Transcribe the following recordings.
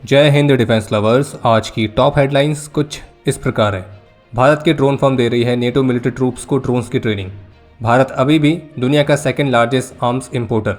जय Hind defence lovers. आज की टॉप हेडलाइंस कुछ इस प्रकार है। भारत की ड्रोन फर्म दे रही है नेटो मिलिट्री ट्रूप्स को ड्रोन्स की ट्रेनिंग। भारत अभी भी दुनिया का second largest arms importer.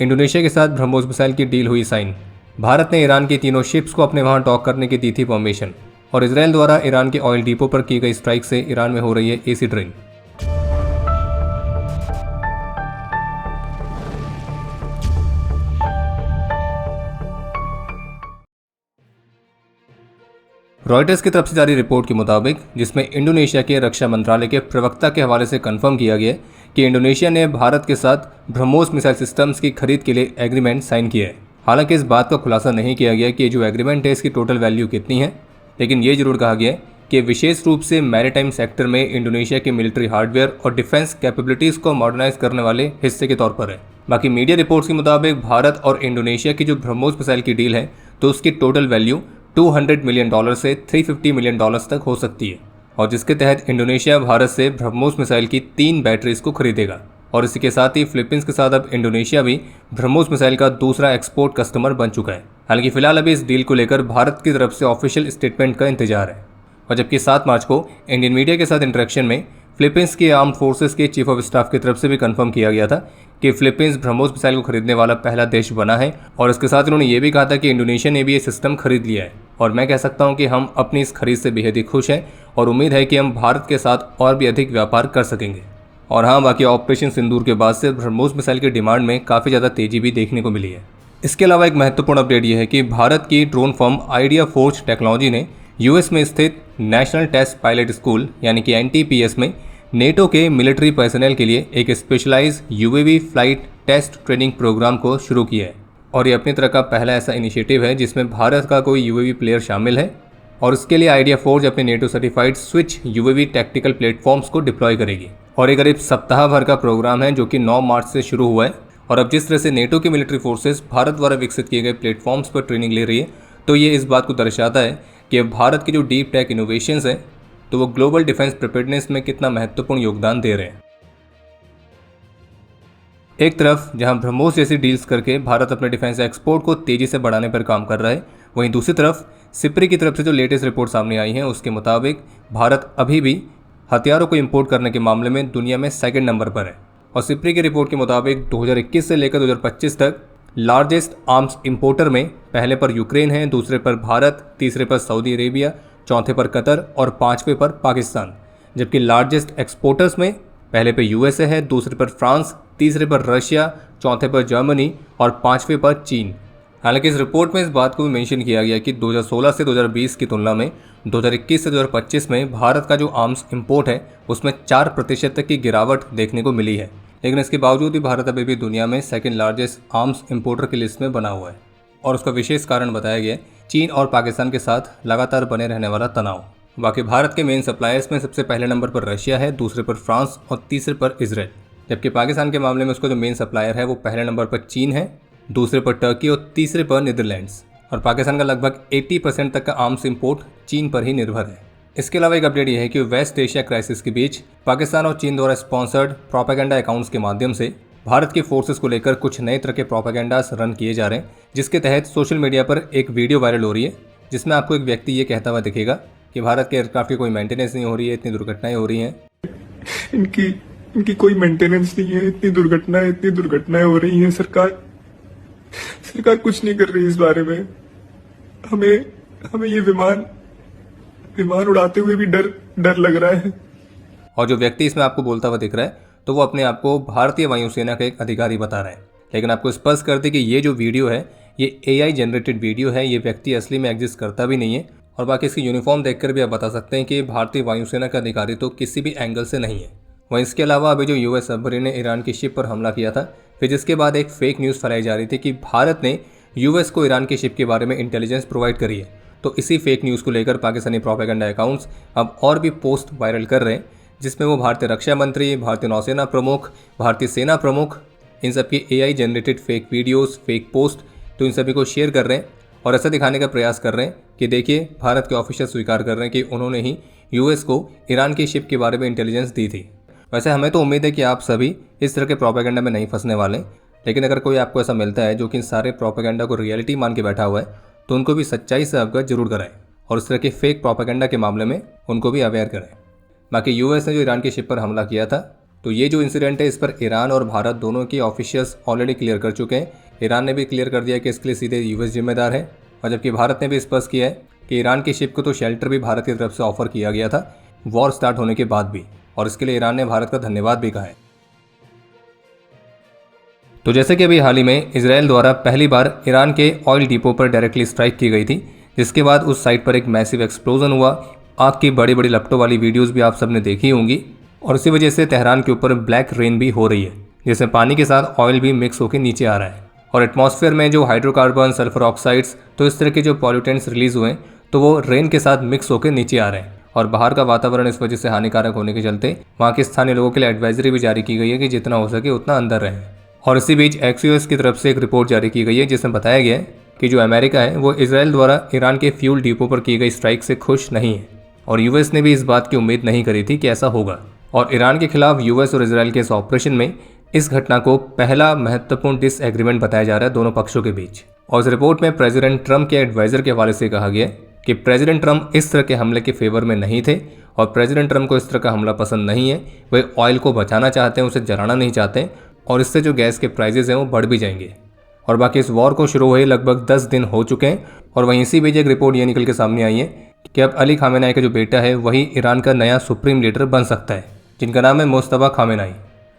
Indonesia के साथ ब्रह्मोस मिसाइल की डील हुई साइन। भारत ने ईरान की तीनों शिप्स को अपने वहां डॉक करने की दी थी परमिशन। और इसराइल द्वारा ईरान के ऑयल डिपो पर की गई स्ट्राइक से ईरान में हो रही है एसी ड्रेन। रॉयटर्स की तरफ से जारी रिपोर्ट के मुताबिक, जिसमें इंडोनेशिया के रक्षा मंत्रालय के प्रवक्ता के हवाले से कंफर्म किया गया कि इंडोनेशिया ने भारत के साथ ब्रह्मोस मिसाइल सिस्टम्स की खरीद के लिए एग्रीमेंट साइन किया है। हालांकि इस बात का खुलासा नहीं किया गया कि जो एग्रीमेंट है इसकी टोटल वैल्यू कितनी है, लेकिन ये जरूर कहा गया कि विशेष रूप से मैरीटाइम सेक्टर में इंडोनेशिया के मिलिट्री हार्डवेयर और डिफेंस कैपेबिलिटीज़ को मॉडर्नाइज करने वाले हिस्से के तौर पर है। बाकी मीडिया रिपोर्ट्स के मुताबिक भारत और इंडोनेशिया की जो ब्रह्मोस मिसाइल की डील है तो उसकी टोटल वैल्यू $200 मिलियन से $350 मिलियन तक हो सकती है, और जिसके तहत इंडोनेशिया भारत से ब्रह्मोस मिसाइल की 3 बैटरीज को खरीदेगा। और इसी के साथ ही फिलीपींस के साथ अब इंडोनेशिया भी ब्रह्मोस मिसाइल का दूसरा एक्सपोर्ट कस्टमर बन चुका है। हालांकि फिलहाल अभी इस डील को लेकर भारत की तरफ से ऑफिशियल स्टेटमेंट का इंतजार है। और जबकि 7 मार्च को इंडियन मीडिया के साथ इंटरेक्शन में फिलीपींस के आर्म्ड फोर्सेस के चीफ ऑफ स्टाफ की तरफ से भी कंफर्म किया गया था कि फिलीपींस ब्रह्मोस मिसाइल को खरीदने वाला पहला देश बना है। और इसके साथ उन्होंने ये भी कहा था कि इंडोनेशिया ने भी ये सिस्टम खरीद लिया है। और मैं कह सकता हूं कि हम अपनी इस खरीद से बेहद ही खुश हैं और उम्मीद है कि हम भारत के साथ और भी अधिक व्यापार कर सकेंगे। और हाँ, बाकी ऑपरेशन सिंदूर के बाद से ब्रह्मोस मिसाइल की डिमांड में काफ़ी ज़्यादा तेज़ी भी देखने को मिली है। इसके अलावा एक महत्वपूर्ण अपडेट यह है कि भारत की drone firm idea forge technology ने यूएस में स्थित नेशनल टेस्ट पायलट स्कूल यानी कि NTPS में नेटो के मिलिट्री पर्सनल के लिए एक specialise UAV flight test training programme को शुरू किया है। और ये अपनी तरह का पहला ऐसा इनिशिएटिव है जिसमें भारत का कोई UAV प्लेयर शामिल है। और उसके लिए आइडिया फोर्ज अपने NATO certified switch UAV tactical platforms को डिप्लॉय करेगी। और ये करीब सप्ताह भर का प्रोग्राम है जो कि 9 मार्च से शुरू हुआ है। और अब जिस तरह से नेटो की मिलिट्री फोर्सेस भारत द्वारा विकसित किए गए प्लेटफॉर्म्स पर ट्रेनिंग ले रही है, तो ये इस बात को दर्शाता है कि भारत की जो डीप टेक इनोवेशंस हैं तो वो ग्लोबल डिफेंस प्रिपेयर्डनेस में कितना महत्वपूर्ण योगदान दे रहे हैं। एक तरफ जहां ब्रह्मोस जैसी डील्स करके भारत अपने डिफेंस एक्सपोर्ट को तेजी से बढ़ाने पर काम कर रहा है, वहीं दूसरी तरफ सिप्री की तरफ से जो लेटेस्ट रिपोर्ट सामने आई है उसके मुताबिक भारत अभी भी हथियारों को इंपोर्ट करने के मामले में दुनिया में सेकंड नंबर पर है। और सिप्री की रिपोर्ट के मुताबिक 2021 से लेकर 2025 तक लार्जेस्ट आर्म्स इंपोर्टर में पहले पर यूक्रेन है, दूसरे पर भारत, तीसरे पर सऊदी अरेबिया, चौथे पर कतर और पांचवें पर पाकिस्तान। जबकि लार्जेस्ट एक्सपोर्टर्स में पहले पर USA है, दूसरे पर फ्रांस, तीसरे पर रशिया, चौथे पर जर्मनी और पांचवें पर चीन। हालांकि इस रिपोर्ट में इस बात को भी मेंशन किया गया कि 2016 से 2020 की तुलना में 2021 से 2025 में भारत का जो आर्म्स इंपोर्ट है उसमें 4% तक की गिरावट देखने को मिली है। लेकिन इसके बावजूद भी भारत अभी भी दुनिया में सेकंड लार्जेस्ट आर्म्स इंपोर्टर की लिस्ट में बना हुआ है। और उसका विशेष कारण बताया गया चीन और पाकिस्तान के साथ लगातार बने रहने वाला तनाव। बाकी भारत के मेन सप्लायर्स में सबसे पहले नंबर पर रशिया है, दूसरे पर फ्रांस और तीसरे पर इसराइल। जबकि पाकिस्तान के मामले में उसका जो मेन सप्लायर है वो पहले नंबर पर चीन है, दूसरे पर टर्की और तीसरे पर नीदरलैंड्स। और पाकिस्तान का लगभग 80% तक का आर्म्स इंपोर्ट चीन पर ही निर्भर है। इसके अलावा एक अपडेट यह है कि वेस्ट एशिया क्राइसिस के बीच पाकिस्तान और चीन द्वारा स्पॉन्सर्ड प्रोपेगेंडा अकाउंट्स के माध्यम से भारत के फोर्सेस को लेकर कुछ नए तरह के प्रोपेगेंडास रन किए जा रहे हैं, जिसके तहत सोशल मीडिया पर एक वीडियो वायरल हो रही है जिसमें आपको एक व्यक्ति ये कहता हुआ दिखेगा कि भारत के एयरक्राफ्ट की कोई मेंटेनेंस नहीं हो रही है, इतनी दुर्घटनाएं हो रही हैं। इनकी कोई मेंटेनेंस नहीं है, इतनी दुर्घटनाएं हो रही हैं। सरकार कुछ नहीं कर रही इस बारे में। हमें ये विमान उड़ाते हुए भी डर लग रहा है। और जो व्यक्ति इसमें आपको बोलता हुआ दिख रहा है तो वो अपने आप को भारतीय वायुसेना का एक अधिकारी बता रहा है। लेकिन आपको स्पष्ट कर दे कि ये जो वीडियो है ये AI जनरेटेड वीडियो है, ये व्यक्ति असली में एग्जिस्ट करता भी नहीं है। और बाकी इसकी यूनिफॉर्म देखकर भी आप बता सकते हैं कि भारतीय वायुसेना का अधिकारी तो किसी भी एंगल से नहीं है। वहीं इसके अलावा अभी जो US सबमरीन ने ईरान की शिप पर हमला किया था, फिर जिसके बाद एक फेक न्यूज़ फैलाई जा रही थी कि भारत ने US को ईरान की शिप के बारे में इंटेलिजेंस प्रोवाइड करी है। तो इसी फेक न्यूज़ को लेकर पाकिस्तानी प्रोपेगेंडा अकाउंट्स अब और भी पोस्ट वायरल कर रहे हैं, जिसमें वो भारतीय रक्षा मंत्री, भारतीय नौसेना प्रमुख, भारतीय सेना प्रमुख, इन सब की AI generated fake videos, fake post तो इन सभी को शेयर कर रहे हैं और ऐसा दिखाने का प्रयास कर रहे हैं कि देखिए भारत के ऑफिशियल स्वीकार कर रहे हैं कि उन्होंने ही US को ईरान की शिप के बारे में इंटेलिजेंस दी थी। वैसे हमें तो उम्मीद है कि आप सभी इस तरह के प्रोपेगेंडा में नहीं फंसने वाले, लेकिन अगर कोई आपको ऐसा मिलता है जो कि इन सारे प्रोपेगेंडा को रियलिटी मान के बैठा हुआ है तो उनको भी सच्चाई से अवगत जरूर कराएं और इस तरह के फेक प्रोपेगेंडा के मामले में उनको भी अवेयर करें। बाकी यूएस ने जो ईरान की शिप पर हमला किया था, तो ये जो इंसिडेंट है इस पर ईरान और भारत दोनों की ऑफिशियल्स ऑलरेडी क्लियर कर चुके हैं। ईरान ने भी क्लियर कर दिया कि इसके लिए सीधे यूएस जिम्मेदार है, और जबकि भारत ने भी स्पष्ट किया है कि ईरान की शिप को तो शेल्टर भी भारत की तरफ से ऑफर किया गया था वॉर स्टार्ट होने के बाद भी, और इसके लिए ईरान ने भारत का धन्यवाद भी कहा है। तो जैसे कि अभी हाल ही में इजराइल द्वारा पहली बार ईरान के ऑयल डिपो पर डायरेक्टली स्ट्राइक की गई थी, जिसके बाद उस साइट पर एक मैसिव एक्सप्लोजन हुआ। आग की बड़ी बड़ी लपटों वाली वीडियोस भी आप सबने देखी होंगी, और इसी वजह से तेहरान के ऊपर ब्लैक रेन भी हो रही है, जिसमें पानी के साथ ऑयल भी मिक्स होकर नीचे आ रहा है। और एटमॉस्फेयर में जो हाइड्रोकार्बन, सल्फर ऑक्साइड्स, तो इस तरह के जो पॉल्यूटेंट्स रिलीज हुए तो वो रेन के साथ मिक्स होकर नीचे आ रहे हैं, और बाहर का वातावरण इस वजह से हानिकारक होने के चलते वहाँ के स्थानीय लोगों के लिए एडवाइजरी भी जारी की गई है कि जितना हो सके उतना अंदर रहें। और इसी बीच एक्सयूएस की तरफ से एक रिपोर्ट जारी की गई है जिसमें बताया गया है कि जो अमेरिका है वो इजराइल द्वारा ईरान के फ्यूल डिपो पर की गई स्ट्राइक से खुश नहीं है, और यूएस ने भी इस बात की उम्मीद नहीं करी थी कि ऐसा होगा। और ईरान के खिलाफ यूएस और इजराइल के इस ऑपरेशन में इस घटना को पहला महत्वपूर्ण डिसएग्रीमेंट बताया जा रहा है दोनों पक्षों के बीच। और इस रिपोर्ट में प्रेसिडेंट ट्रंप के एडवाइजर के हवाले से कहा गया कि प्रेसिडेंट ट्रंप इस तरह के हमले के फेवर में नहीं थे, और प्रेसिडेंट ट्रंप को इस तरह का हमला पसंद नहीं है। वे ऑयल को बचाना चाहते हैं, उसे जलाना नहीं चाहते, और इससे जो गैस के प्राइजेस हैं वो बढ़ भी जाएंगे। और बाकी इस वॉर को शुरू हुए लगभग 10 दिन हो चुके हैं, और वहीं इसी बीच एक रिपोर्ट ये निकल के सामने आई है कि अब अली खामेनाई का जो बेटा है वही ईरान का नया सुप्रीम लीडर बन सकता है, जिनका नाम है मुस्तफा खामेनाई।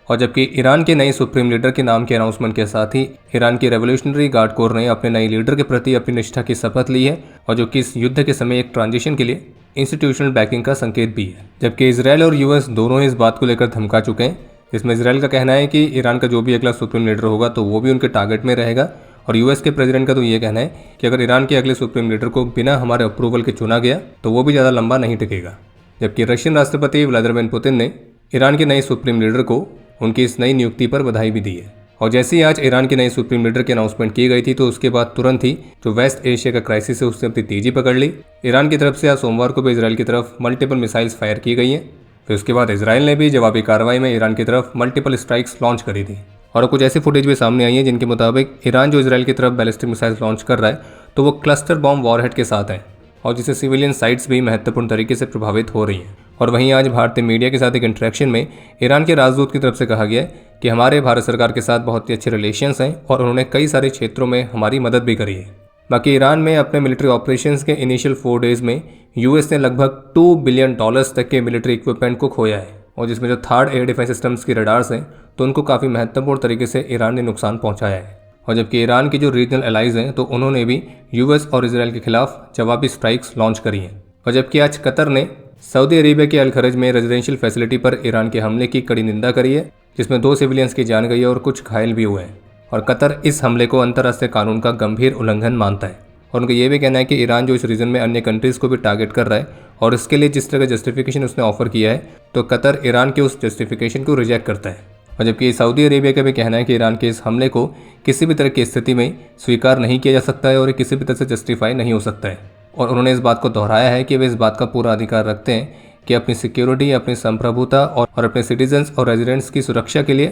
और जबकि ईरान के नए सुप्रीम लीडर के नाम के अनाउंसमेंट के साथ ही ईरान की रेवोल्यूशनरी गार्ड कोर ने अपने नए लीडर के प्रति अपनी निष्ठा की शपथ ली है, और जो कि इस युद्ध के समय एक ट्रांजिशन के लिए इंस्टीट्यूशनल बैकिंग का संकेत भी है। जबकि इसराइल और यूएस दोनों ही इस बात को लेकर धमका चुके हैं, जिसमें इसराइल का कहना है कि ईरान का जो भी अगला सुप्रीम लीडर होगा तो वो भी उनके टारगेट में रहेगा, और यूएस के प्रेसिडेंट का तो ये कहना है कि अगर ईरान के अगले सुप्रीम लीडर को बिना हमारे अप्रूवल के चुना गया तो वो भी ज़्यादा लंबा नहीं टिकेगा। जबकि रशियन राष्ट्रपति व्लादिमीर पुतिन ने ईरान के नए सुप्रीम लीडर को उनकी इस नई नियुक्ति पर बधाई भी दी है। और जैसे ही आज ईरान के नए सुप्रीम लीडर की अनाउंसमेंट की गई थी, तो उसके बाद तुरंत ही जो वेस्ट एशिया का क्राइसिस है उसने अपनी तेजी पकड़ ली। ईरान की तरफ से आज सोमवार को भी इसराइल की तरफ मल्टीपल मिसाइल्स फायर की गई हैं। फिर उसके बाद इसराइल ने भी जवाबी कार्रवाई में ईरान की तरफ मल्टीपल स्ट्राइक्स लॉन्च करी थी। और कुछ ऐसी फुटेज भी सामने आई है जिनके मुताबिक ईरान जो इसराइल की तरफ बैलिस्टिक मिसाइल्स लॉन्च कर रहा है तो वो क्लस्टर बॉम्ब वॉरहेड के साथ है, और जिससे सिविलियन साइट्स भी महत्वपूर्ण तरीके से प्रभावित हो रही हैं। और वहीं आज भारतीय मीडिया के साथ एक इंटरेक्शन में ईरान के राजदूत की तरफ से कहा गया कि हमारे भारत सरकार के साथ बहुत ही अच्छे रिलेशंस हैं, और उन्होंने कई सारे क्षेत्रों में हमारी मदद भी करी है। बाकी ईरान में अपने मिलिट्री ऑपरेशंस के इनिशियल 4 डेज में यूएस ने लगभग $2 बिलियन तक के मिलिट्री इक्विपमेंट को खोया है, और जिसमें जो थर्ड एयर डिफेंस सिस्टम्स की रडार्स हैं तो उनको काफ़ी महत्वपूर्ण तरीके से ईरान ने नुकसान पहुंचाया है। और जबकि ईरान की जो रीजनल एलाइज हैं तो उन्होंने भी यूएस और इसराइल के खिलाफ जवाबी स्ट्राइक्स लॉन्च करी हैं। और जबकि आज कतर ने सऊदी अरेबिया के अल खरज में रेजिडेंशियल फैसिलिटी पर ईरान के हमले की कड़ी निंदा करी है, जिसमें 2 सिविलियंस की जान गई है और कुछ घायल भी हुए हैं। और कतर इस हमले को अंतर्राष्ट्रीय कानून का गंभीर उल्लंघन मानता है, और उनका यह भी कहना है कि ईरान जो इस रीजन में अन्य कंट्रीज़ को भी टारगेट कर रहा है, और इसके लिए जिस तरह का जस्टिफिकेशन उसने ऑफर किया है तो कतर ईरान के उस जस्टिफिकेशन को रिजेक्ट करता है। और जबकि सऊदी अरेबिया का भी कहना है कि ईरान के इस हमले को किसी भी तरह की स्थिति में स्वीकार नहीं किया जा सकता है और ये किसी भी तरह से जस्टिफाई नहीं हो सकता है। और उन्होंने इस बात को दोहराया है कि वे इस बात का पूरा अधिकार रखते हैं कि अपनी सिक्योरिटी, अपनी संप्रभुता और अपने सिटीजन्स और रेजिडेंट्स की सुरक्षा के लिए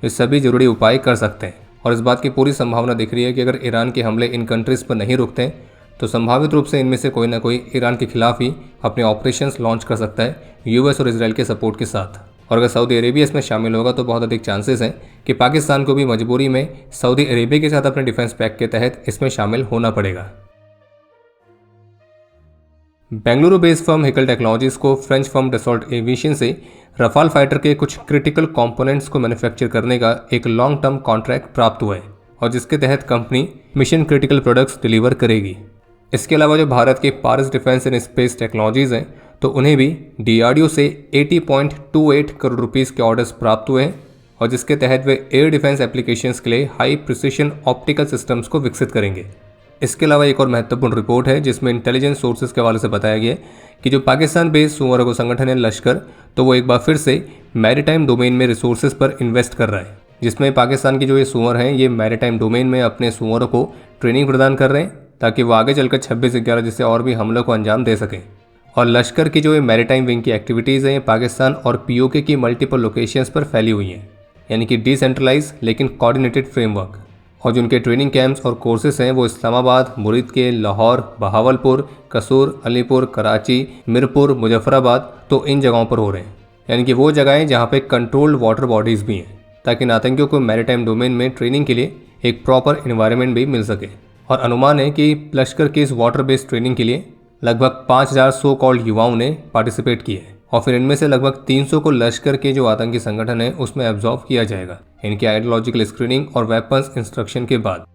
वे सभी जरूरी उपाय कर सकते हैं। और इस बात की पूरी संभावना दिख रही है कि अगर ईरान के हमले इन कंट्रीज़ पर नहीं रुकते तो संभावित रूप से इनमें से कोई ना कोई ईरान के खिलाफ ही अपने ऑपरेशंस लॉन्च कर सकता है यूएस और इसराइल के सपोर्ट के साथ। और अगर सऊदी अरेबिया इसमें शामिल होगा तो बहुत अधिक चांसेस हैं कि पाकिस्तान को भी मजबूरी में सऊदी अरेबिया के साथ अपने डिफेंस पैक्ट के तहत इसमें शामिल होना पड़ेगा। Bengaluru based firm Haeckel technologies को फ्रेंच फर्म डसॉल्ट एविएशन से रफाल फाइटर के कुछ क्रिटिकल कंपोनेंट्स को मैन्युफैक्चर करने का एक लॉन्ग टर्म कॉन्ट्रैक्ट प्राप्त हुआ है, और जिसके तहत company mission critical products deliver करेगी। इसके अलावा जो भारत के पारस डिफेंस एंड स्पेस टेक्नोलॉजीज हैं तो उन्हें भी डीआरडीओ से 80.28 करोड़ रुपीस के ऑर्डर्स प्राप्त हुए हैं, और जिसके तहत वे एयर डिफेंस एप्लीकेशंस के लिए हाई प्रिसिशन ऑप्टिकल सिस्टम्स को विकसित करेंगे। इसके अलावा एक और महत्वपूर्ण रिपोर्ट है जिसमें इंटेलिजेंस सोर्सेज के हवाले से बताया गया कि जो पाकिस्तान बेस्ड सुअरों संगठन है लश्कर, तो वो एक बार फिर से मैरीटाइम डोमेन में रिसोर्सेज पर इन्वेस्ट कर रहा है, जिसमें पाकिस्तान की जो ये सुअर हैं ये मैरीटाइम डोमेन में अपने सुअरों को ट्रेनिंग प्रदान कर रहे हैं ताकि वो आगे चलकर 26/11 जैसे और भी हमलों को अंजाम दे सकें। और लश्कर की जो ये मैरीटाइम विंग की एक्टिविटीज़ हैं ये पाकिस्तान और पीओके की मल्टीपल लोकेशंस पर फैली हुई हैं, यानी कि डिसेंट्रलाइज लेकिन कोऑर्डिनेटेड फ्रेमवर्क। और जो उनके ट्रेनिंग कैंप्स और कोर्सेस हैं वो इस्लामाबाद, मुरीद के, लाहौर, बहावलपुर, कसूर, अलीपुर, कराची, मिरपुर, मुजफ्फराबाद, तो इन जगहों पर हो रहे हैं। यानी कि वो जगहें जहाँ पे कंट्रोल्ड वाटर बॉडीज़ भी हैं, ताकि इन आतंकियों को मैरीटाइम डोमेन में ट्रेनिंग के लिए एक प्रॉपर इन्वायरमेंट भी मिल सके। और अनुमान है कि लश्कर की इस वाटर बेस्ड ट्रेनिंग के लिए लगभग 5000 सो कॉल्ड युवाओं ने पार्टिसिपेट किए हैं और फिर इनमें से लगभग 300 को लश्कर के जो आतंकी संगठन है उसमें एब्जॉर्व किया जाएगा इनकी आइडियोलॉजिकल स्क्रीनिंग और वेपन्स इंस्ट्रक्शन के बाद।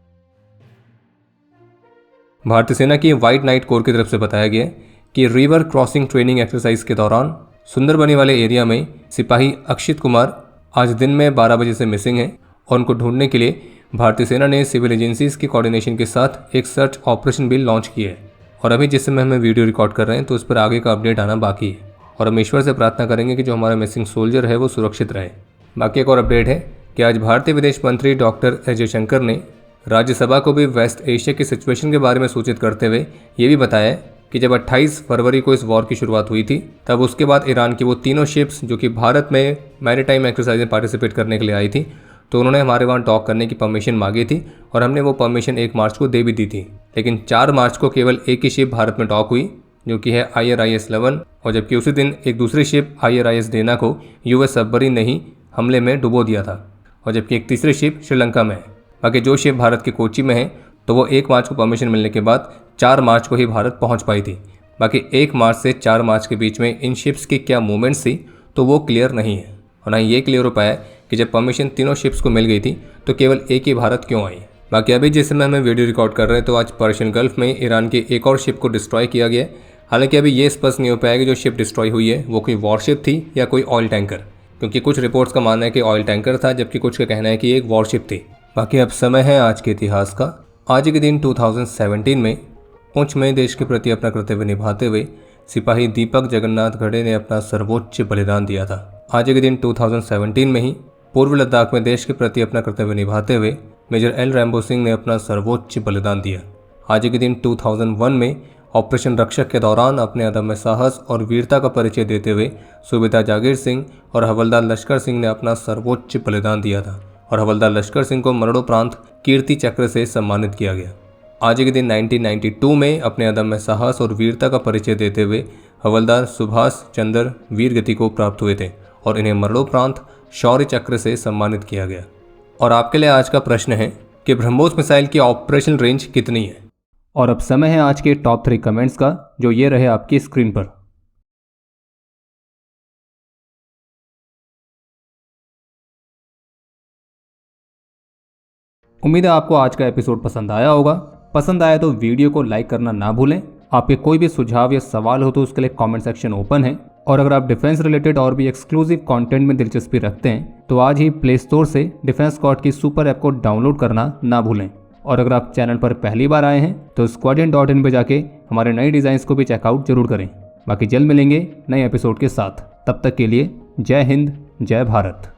भारतीय सेना की व्हाइट नाइट कोर की तरफ से बताया गया कि रिवर क्रॉसिंग ट्रेनिंग एक्सरसाइज के दौरान सुंदरबनी वाले एरिया में सिपाही अक्षित कुमार आज दिन में 12 बजे से मिसिंग हैं और उनको ढूंढने के लिए भारतीय सेना ने सिविल एजेंसीज की कोऑर्डिनेशन के साथ एक सर्च ऑपरेशन भी लॉन्च किया है। और अभी जिस समय हमें वीडियो रिकॉर्ड कर रहे हैं तो उस पर आगे का अपडेट आना बाकी है और हम ईश्वर से प्रार्थना करेंगे कि जो हमारा मिसिंग सोल्जर है वो सुरक्षित रहे। बाकी एक और अपडेट है कि आज भारतीय विदेश मंत्री डॉक्टर एस जयशंकर ने राज्यसभा को भी वेस्ट एशिया की सिचुएशन के बारे में सूचित करते हुए ये भी बताया कि जब 28 फरवरी को इस वॉर की शुरुआत हुई थी तब उसके बाद ईरान की वो तीनों शिप्स जो कि भारत में मैरीटाइम एक्सरसाइज में पार्टिसिपेट करने के लिए आई थी तो उन्होंने हमारे वहाँ डॉक करने की परमिशन मांगी थी और हमने वो परमिशन 1 मार्च को दे भी दी थी। लेकिन 4 मार्च को केवल एक ही शिप भारत में डॉक हुई जो कि है IRIS 11 और जबकि उसी दिन एक दूसरी शिप IRIS डेना को US सबमरीन ने ही हमले में डुबो दिया था और जबकि एक तीसरी शिप श्रीलंका में है। बाकी जो शिप भारत के कोची में है तो वो 1 मार्च को परमिशन मिलने के बाद 4 मार्च को ही भारत पहुंच पाई थी। बाकी 1 मार्च से 4 मार्च के बीच में इन शिप्स की क्या मूवमेंट्स थी तो वो क्लियर नहीं है और ना ये क्लियर हो पाया कि जब परमिशन तीनों शिप्स को मिल गई थी तो केवल एक ही भारत क्यों आई। बाकी अभी जिस समय हमें वीडियो रिकॉर्ड कर रहे हैं तो आज पर्शियन गल्फ में ईरान की एक और शिप को डिस्ट्रॉय किया गया। हालांकि अभी ये स्पष्ट नहीं हो पाया कि जो शिप डिस्ट्रॉय हुई है वो कोई वॉरशिप थी या कोई ऑयल टैंकर, क्योंकि कुछ रिपोर्ट्स का मानना है कि ऑयल टैंकर था जबकि कुछ का कहना है कि एक वॉरशिप थी। बाकी अब समय है आज के इतिहास का। आज के दिन 2017 में पुंछ में देश के प्रति अपना कर्तव्य निभाते हुए सिपाही दीपक जगन्नाथ घड़े ने अपना सर्वोच्च बलिदान दिया था। आज के दिन 2017 में ही पूर्व लद्दाख में देश के प्रति अपना कर्तव्य निभाते हुए मेजर एल रैम्बो सिंह ने अपना सर्वोच्च बलिदान दिया। आज के दिन 2001 में ऑपरेशन रक्षक के दौरान अपने अदम्य साहस और वीरता का परिचय देते हुए सूबेदार जागीर सिंह और हवलदार लश्कर सिंह ने अपना सर्वोच्च बलिदान दिया था और हवलदार लश्कर सिंह को मरणोपरांत कीर्ति चक्र से सम्मानित किया गया। आज के दिन 1992 में अपने अदम्य साहस और वीरता का परिचय देते हुए हवलदार सुभाष चंद्र वीर गति को प्राप्त हुए थे और इन्हें मरणोपरांत शौर्य चक्र से सम्मानित किया गया। और आपके लिए आज का प्रश्न है कि ब्रह्मोस मिसाइल की ऑपरेशनल रेंज कितनी है। और अब समय है आज के टॉप 3 कमेंट्स का जो ये रहे आपकी स्क्रीन पर। उम्मीद है आपको आज का एपिसोड पसंद आया होगा। पसंद आया तो वीडियो को लाइक करना ना भूलें। आपके कोई भी सुझाव या सवाल हो तो उसके लिए कमेंट सेक्शन ओपन है। और अगर आप डिफेंस रिलेटेड और भी एक्सक्लूसिव कंटेंट में दिलचस्पी रखते हैं तो आज ही प्ले स्टोर से डिफेंस स्क्वाड की सुपर ऐप को डाउनलोड करना ना भूलें। और अगर आप चैनल पर पहली बार आए हैं तो squadron.in पे जाके हमारे नए डिज़ाइंस को भी चेकआउट जरूर करें। बाकी जल्द मिलेंगे नए एपिसोड के साथ। तब तक के लिए जय हिंद, जय भारत।